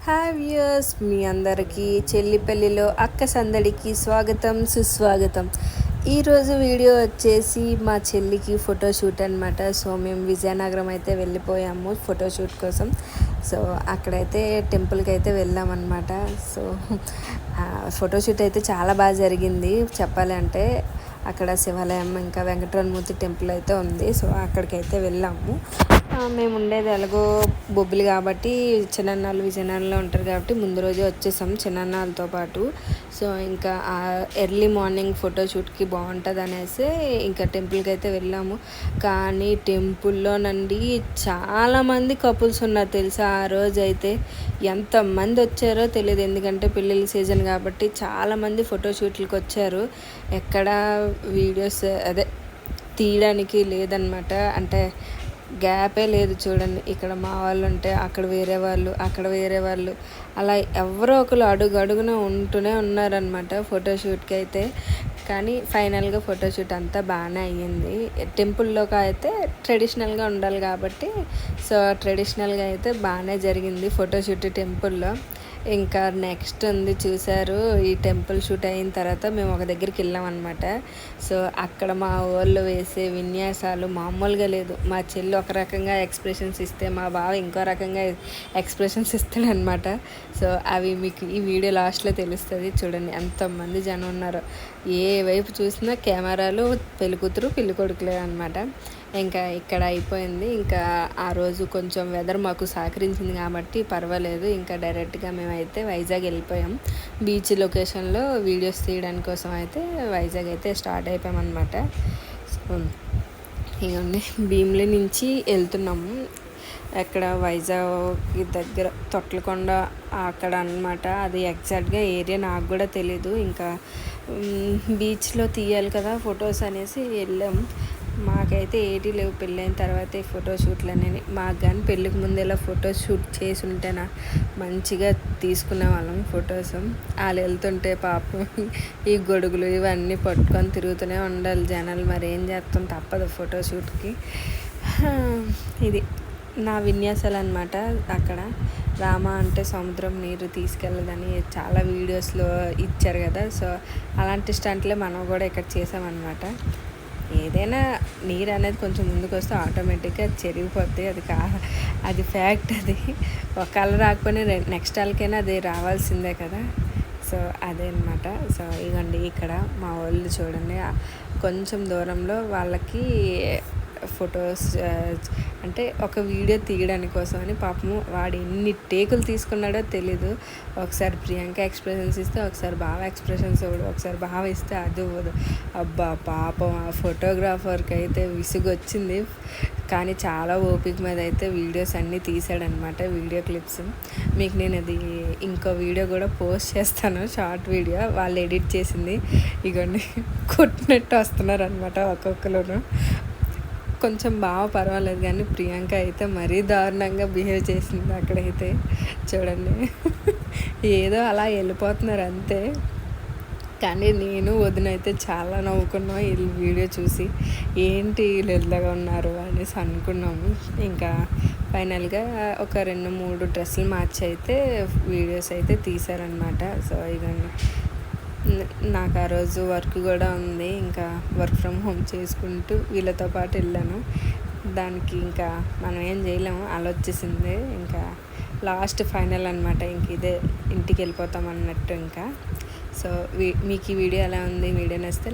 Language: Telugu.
హాయ్ వ్యూయర్స్, మీ అందరికీ చెల్లిపల్లిలో అక్క సందడికి స్వాగతం సుస్వాగతం. ఈరోజు వీడియో వచ్చేసి మా చెల్లికి ఫోటోషూట్ అనమాట. సో మేము విజయనగరం అయితే వెళ్ళిపోయాము ఫోటోషూట్ కోసం. సో అక్కడైతే టెంపుల్కి అయితే వెళ్ళామన్నమాట. సో ఫోటోషూట్ అయితే చాలా బాగా జరిగింది చెప్పాలంటే. అక్కడ శివాలయం ఇంకా వెంకటరమణమూర్తి టెంపుల్ అయితే ఉంది. సో అక్కడికైతే వెళ్ళాము. మేము ఉండేది ఎలాగో బొబ్బిలి కాబట్టి చిన్నన్నాళ్ళు విజయనగరంలో ఉంటారు కాబట్టి ముందు రోజే వచ్చేసాం చిన్నన్నాళ్ళతో పాటు. సో ఇంకా ఎర్లీ మార్నింగ్ ఫోటోషూట్కి బాగుంటుంది అనేసి ఇంకా టెంపుల్కి అయితే వెళ్ళాము. కానీ టెంపుల్లోనండి చాలామంది కపుల్స్ ఉన్నారు తెలుసా. ఆ రోజు అయితే ఎంతమంది వచ్చారో తెలియదు, ఎందుకంటే పెళ్ళిళ్ళ సీజన్ కాబట్టి చాలామంది ఫోటోషూట్లకు వచ్చారు. ఎక్కడ వీడియోస్ తీయడానికి లేదనమాట, అంటే గ్యాపే లేదు. చూడండి, ఇక్కడ మా వాళ్ళు ఉంటే అక్కడ వేరే వాళ్ళు, అక్కడ వేరే వాళ్ళు, అలా ఎవరో ఒకరు అడుగున ఉంటూనే ఉన్నారనమాట ఫోటోషూట్కి అయితే. కానీ ఫైనల్గా ఫోటోషూట్ అంతా బాగానే అయ్యింది. టెంపుల్లోకి అయితే ట్రెడిషనల్గా ఉండాలి కాబట్టి సో ట్రెడిషనల్గా అయితే బాగానే జరిగింది ఫోటోషూట్ టెంపుల్లో. ఇంకా నెక్స్ట్ ఉంది చూసారు, ఈ టెంపుల్ షూట్ అయిన తర్వాత మేము ఒక దగ్గరికి వెళ్ళామన్నమాట. సో అక్కడ మా వాళ్ళు వేసే విన్యాసాలు మామూలుగా లేదు. మా చెల్లి ఒక రకంగా ఎక్స్ప్రెషన్స్ ఇస్తే మా బావ ఇంకో రకంగా ఎక్స్ప్రెషన్స్ ఇస్తాడనమాట. సో అవి మీకు ఈ వీడియో లాస్ట్లో తెలుస్తుంది. చూడండి ఎంతమంది జనం ఉన్నారో, ఏ వైపు చూసినా కెమెరాలు, పెళ్ళికూతురు పెళ్ళికొడుకులే అనమాట. ఇంకా ఇక్కడ అయిపోయింది. ఇంకా ఆ రోజు కొంచెం వెదర్ మాకు సహకరించింది కాబట్టి పర్వాలేదు. ఇంకా డైరెక్ట్గా మేమైతే వైజాగ్ వెళ్ళిపోయాం. బీచ్ లొకేషన్లో వీడియోస్ తీయడానికి కోసం అయితే వైజాగ్ అయితే స్టార్ట్ అయిపోయామన్నమాట. సో ఇవన్నీ భీమిలి నుంచి వెళ్తున్నాము. అక్కడ వైజాగ్ దగ్గర తొట్లకొండ అక్కడ అనమాట. అది ఎగ్జాక్ట్గా ఏరియా నాకు కూడా తెలీదు. ఇంకా బీచ్లో తీయాలి కదా ఫొటోస్ అనేసి వెళ్ళాము. మాకైతే ఏటీ లేవు, పెళ్ళైన తర్వాత ఫోటోషూట్లు అనేవి. మాకు కానీ పెళ్ళికి ముందు ఇలా ఫోటోషూట్ చేసి ఉంటేనా మంచిగా తీసుకునే వాళ్ళం ఫొటోస్. వాళ్ళు వెళ్తుంటే పాపం ఈ గొడుగులు ఇవన్నీ పట్టుకొని తిరుగుతూనే ఉండాలి జనాలు. మరి ఏం చేస్తాం, తప్పదు ఫోటోషూట్కి. ఇది నా విన్యాసాలు అనమాట. అక్కడ రామ అంటే సముద్రం నీరు తీసుకెళ్ళదని చాలా వీడియోస్లో ఇచ్చారు కదా. సో అలాంటి స్టంట్లే మనం కూడా ఇక్కడ చేసామన్నమాట. ఏదైనా నీరు అనేది కొంచెం ముందుకు వస్తే ఆటోమేటిక్గా చెరిగిపోద్ది, అది ఫ్యాక్ట్. అది ఒకవేళ రాకపోయినా నెక్స్ట్ వాళ్ళకైనా అది రావాల్సిందే కదా. సో అదే అనమాట. సో ఇవ్వండి ఇక్కడ మా వాళ్ళు చూడండి, కొంచెం దూరంలో వాళ్ళకి ఫొటోస్ అంటే ఒక వీడియో తీయడానికి కోసం అని పాపము వాడు ఎన్ని టేకులు తీసుకున్నాడో తెలీదు. ఒకసారి ప్రియాంక ఎక్స్ప్రెషన్స్ ఇస్తే, ఒకసారి బాగా ఎక్స్ప్రెషన్స్ ఇవ్వడు, ఒకసారి బాగా ఇస్తే అది ఇవ్వదు. అబ్బా పాపం ఆ ఫోటోగ్రాఫర్కి అయితే విసుగు వచ్చింది. కానీ చాలా ఓపిక మీద అయితే వీడియోస్ అన్నీ తీసాడనమాట, వీడియో క్లిప్స్. మీకు నేను అది ఇంకో వీడియో కూడా పోస్ట్ చేస్తాను, షార్ట్ వీడియో వాళ్ళు ఎడిట్ చేసింది. ఇగోండి కొట్టినట్టు వస్తున్నారు అనమాట ఒక్కొక్కరు. కొంచెం బాగా పర్వాలేదు, కానీ ప్రియాంక అయితే మరీ దారుణంగా బిహేవ్ చేసింది అక్కడైతే. చూడండి ఏదో అలా వెళ్ళిపోతున్నారు అంతే. కానీ నేను వదిన అయితే చాలా నవ్వుకున్నాం ఈ వీడియో చూసి. ఏంటి వీళ్ళు ఎల్లగా ఉన్నారు అనేసి అనుకున్నాము. ఇంకా ఫైనల్గా ఒక 2-3 డ్రెస్సులు మార్చి అయితే వీడియోస్ అయితే తీశారనమాట. సో ఇవన్నీ నాకు ఆ రోజు వర్క్ కూడా ఉంది. ఇంకా వర్క్ ఫ్రమ్ హోమ్ చేసుకుంటూ వీళ్ళతో పాటు వెళ్ళాను. దానికి ఇంకా మనం ఏం చేయలేము, అలా వచ్చేసింది. ఇంకా లాస్ట్ ఫైనల్ అనమాట. ఇంక ఇదే ఇంటికి వెళ్ళిపోతాం అన్నట్టు. ఇంకా సో మీకు ఈ వీడియో ఎలా ఉంది, వీడియో నచ్చితే